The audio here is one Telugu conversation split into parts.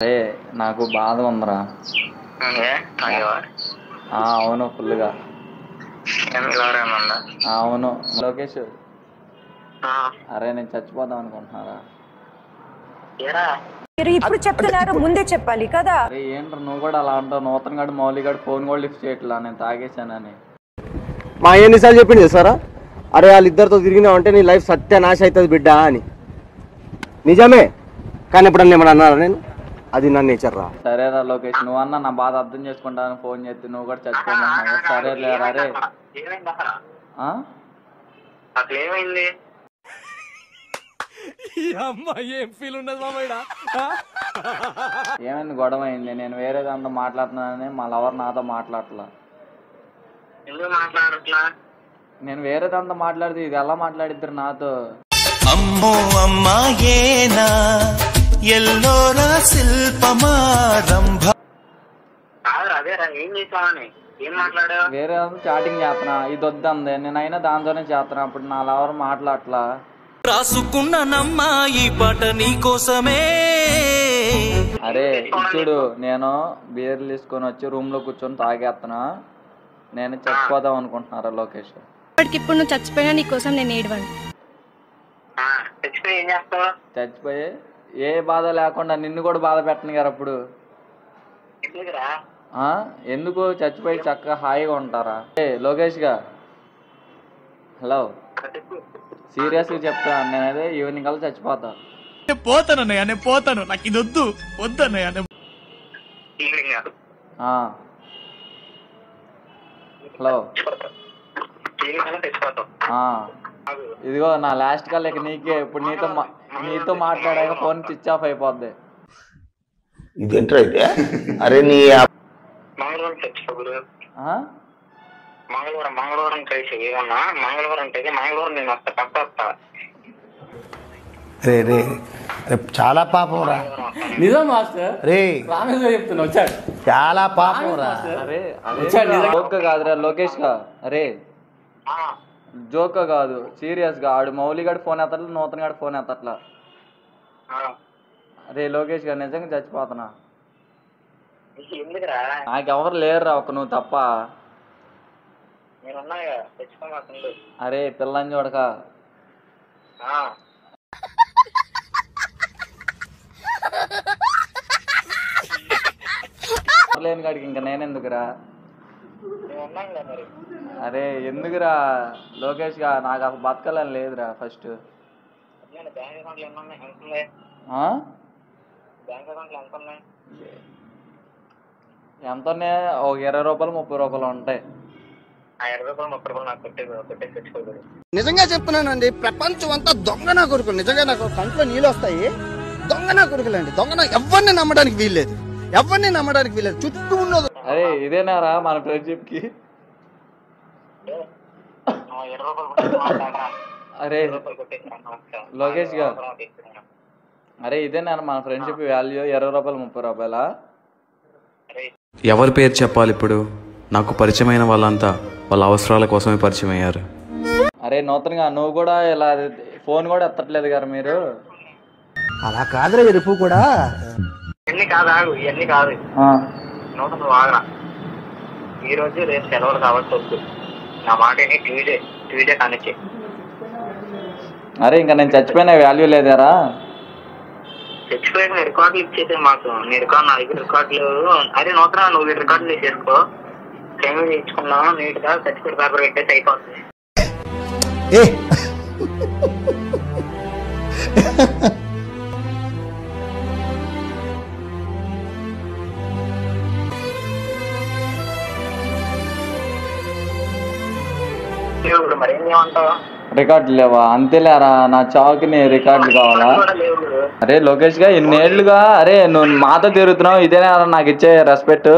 అరే నాకు బాధ ఉందిరా. అవును ఫుల్గా. అవును లోకేష్. అరే నేను చచ్చిపోదాం అనుకుంటున్నారా? మీరు ఇప్పుడు చెప్తున్నారు, ముందే చెప్పాలి కదా. అరే ఏంట్రా నువ్వు కూడా అలా అంటావు? నూతన్ గడు మౌలి గడు ఫోన్ కూడా లిఫ్ట్ చేయట్లా, నేను తాగేసానని. మా ఎన్నిసార్లు చెప్పింది సారా? అరే వాళ్ళిద్దరితో తిరిగినావంటే నీ లైఫ్ సత్యనాశ అవుతుంది బిడ్డ అని. నిజమే, కానీ ఎప్పుడన్నా ఏమన్నా అన్నారా నేను? అది నా నేచర్ రా. సరేరా లోకేష్, నువ్వు అన్న నా బాధ అర్థం చేసుకుంటాను ఫోన్ చేస్తే నువ్వు కూడా చచ్చిపోమన్నావు. సరేలేరా. అరే ఏమైంది? ఏమైంది? గొడవ అయింది. నేను వేరే దాంతో మాట్లాడుతున్నానని మా లవర్ నాతో మాట్లాడట్లా. ఎందుకు మాట్లాడట్లా? నేను వేరే దాంతో మాట్లాడితే ఇది ఎలా మాట్లాడిద్దరు నాతో? అమ్మో అమ్మాయేనా ఎల్లోరా శిల్పమా రంభ. అదేరా ఏం చేసావని ఏం మాట్లాడావు? వేరే దాంతో చాటింగ్ చేస్తున్నా, ఇది వద్దంది. నేనైనా దాంతోనే చేస్తున్నా. అప్పుడు నా లవర్ మాట్లాడట్లా. రాసుకున్న నమ్మా ఈ పాట నీ కోసమే. అరే ఇచ్చుడు, నేను బీర్లు తీసుకొని వచ్చి రూమ్ లో కూర్చొని తాగేస్తున్నా. నేను చచ్చిపోదాం అనుకుంటున్నారా లోకేష్? ఇప్పటికిప్పుడు నువ్వు చచ్చిపోయినా నీకోసం నేను ఏడవను. ఏం చేస్తావు? చచ్చిపోయి ఏ బాధ లేకుండా నిన్ను కూడా బాధ పెట్టను గారు. అప్పుడు ఎందుకు? చచ్చిపోయి చక్కగా హాయిగా ఉంటారా? లోకేష్ గా హలో, సీరియస్ గా చెప్తాను. నేనైతే ఈవినింగ్ కల్లా చచ్చిపోతా. పోతానన్నయ్య, నేను పోతాను. నాకు ఇది వద్దు వద్దన్నయ్య. హలో, ఇదిగో నా లాస్ట్ కాల్ ఇక నీకే. ఇప్పుడు నీతో మాట్లాడాక ఫోన్ స్విచ్ ఆఫ్ అయిపోద్ది. ఇది ఎంటర్ అయితే అరే నీ మంగళవారం కలిసి ఏమన్నా మంగళవారం అంటే మంగళవారం నేను వస్తా, పక్క వస్తా. రే రే రేపు చాలా పాపం రా. నిజం మాస్టర్, రే చెప్తున్నా వచ్చాడు. చాలా పాపం రా. అరే జోక్ కాదురా లోకేష్ గా. అరే జోక్ కాదు, సీరియస్ గా. ఆడు మౌలి గడు ఫోన్ ఎత్తట్లా, నూతన్ గడు ఫోన్ ఎత్తట్లా. అరే లోకేష్ గా నిజంగా చచ్చిపోతున్నా. ఎందుకురా? నాకెవరు లేరురా, ఒక నువ్వు తప్ప. అరే పిల్లని చూడక. లేని కాడికి ఇంకా నేనెందుకురా? అరే ఎందుకురా లోకేష్ గా? నాకు అసలు బతకాలని లేదురా. ఫస్ట్ ఎంత ఉన్నాయి? ఒక 20 రూపాయలు 30 రూపాయలు ఉంటాయి. నిజంగా చెప్తున్నానండి, ప్రపంచం అంతా దొంగ నా కొడుకులు. నిజంగా నాకు కంట్లో నీళ్ళు వస్తాయి. దొంగ నా కొడుకులండి. దొంగ ఎవరిని నమ్మడానికి వీల్లేదు, ఎవరిని నమ్మడానికి వీల్లేదు. చుట్టూ ఉన్నది. అరే ఇదేనారా మన ఫ్రెండ్షిప్ కి? అరే లోకేష్ గా, అరే ఇదేనా మన ఫ్రెండ్షిప్ వాల్యూ? 20 రూపాయలు 30 రూపాయలా? ఎవరి పేరు చెప్పాలి ఇప్పుడు? నాకు పరిచయమైన వాళ్ళంతా వాళ్ళ అవసరాల కోసమే పరిచయం అయ్యారు. అరే నూతనంగా నువ్వు కూడా ఇలా ఫోన్ కూడా ఎత్తట్లేదు గారు మీరు. అలా కాదురా ఎరుపు కూడా. ఇవన్నీ కాదు, ఇవన్నీ కాదు. నూతన వాగరా. ఈ రోజు రేపు సెలవులు కాబట్టి వద్దు. నా మాట ట్యూస్డే కానిచ్చి. అరే ఇంకా నేను చచ్చిపోయిన వాల్యూ లేదారా? చచ్చిపోయిన రికార్డులు ఇచ్చేసే మాకు. నీ రికార్డు నా దగ్గర రికార్డులు. అరే నూతన నువ్వు రికార్డులు చేసుకో. టైం ఇచ్చుకున్నావు నీట్ గా. సర్టిఫికేట్ పేపర్ పెట్టేసి అయిపోతుంది. మరి ఏం చేయమంటావు? రికార్డులు లేవా? అంతేలేరా, నా చావుకి రికార్డులు కావాలా? అరే లోకేష్ గా ఇన్నేళ్లుగా అరే నువ్వు మాతో తిరుగుతున్నావు, ఇదేనా నాకు ఇచ్చే రెస్పెక్ట్?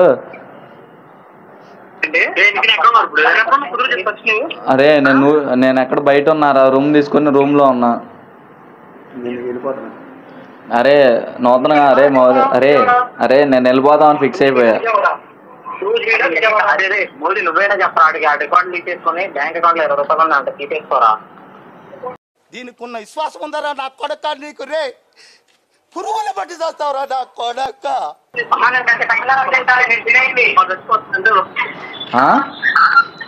అరే నేను ఎక్కడ బయట ఉన్నారా? రూమ్ తీసుకుని రూమ్ లో ఉన్నా. అరే నూతనగా అరే అరే అరే నేను వెళ్ళిపోదామని ఫిక్స్ అయిపోయా. మోదీ నువ్వేనా చెప్పరా? ఆ రికార్డు తీసేసుకుని బ్యాంక్ అకౌంట్ లో 20 రూపాయలు అంత తీసేసుకోరా. దీనికి ఉన్న విశ్వాసం ఉందరా నా కొడక నీకు? రే పురుగులు పట్టి చేస్తావురా నా కొడక.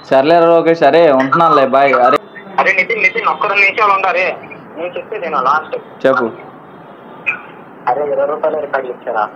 సర్లే లోకేష్, అరే ఉంటున్నానులే, బాయ్. అరే అరే నితిన్ నితిన్ ఒక్క 2 నిమిషాలు ఉండాలి. నేను చెప్తే నేను లాస్ట్ చెప్పు. అరే 20 రూపాయలు రికార్డు ఇచ్చారా?